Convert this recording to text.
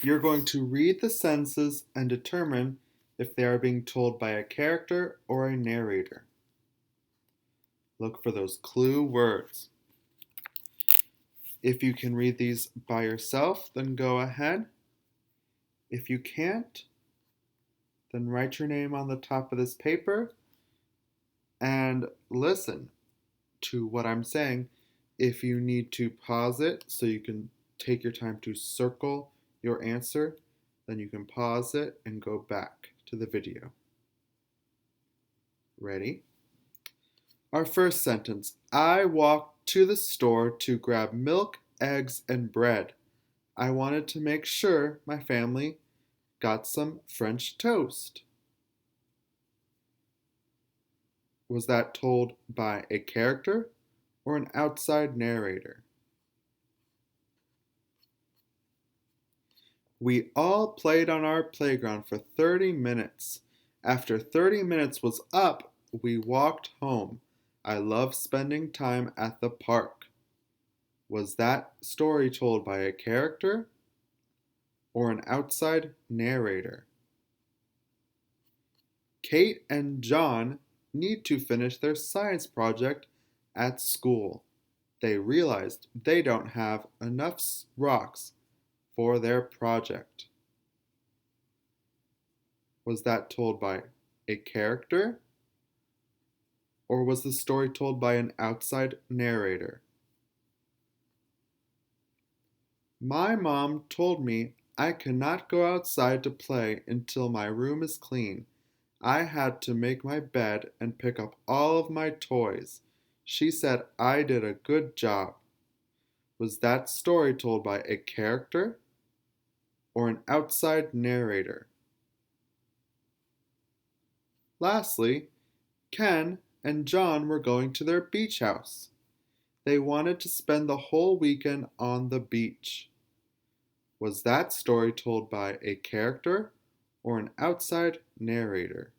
You're going to read the sentences and determine if they are being told by a character or a narrator. Look for those clue words. If you can read these by yourself, then go ahead. If you can't, then write your name on the top of this paper and listen to what I'm saying. If you need to pause it so you can take your time to circle your answer, then you can pause it and go back to the video. Ready? Our first sentence, I walked to the store to grab milk, eggs, and bread. I wanted to make sure my family got some French toast. Was that told by a character or an outside narrator? We all played on our playground for 30 minutes. After 30 minutes was up, we walked home. I love spending time at the park. Was that story told by a character or an outside narrator? Kate and John need to finish their science project at school. They realized they don't have enough rocks for their project. Was that told by a character? Or was the story told by an outside narrator? My mom told me I cannot go outside to play until my room is clean. I had to make my bed and pick up all of my toys. She said I did a good job. Was that story told by a character or an outside narrator? Lastly, Ken and John were going to their beach house. They wanted to spend the whole weekend on the beach. Was that story told by a character or an outside narrator?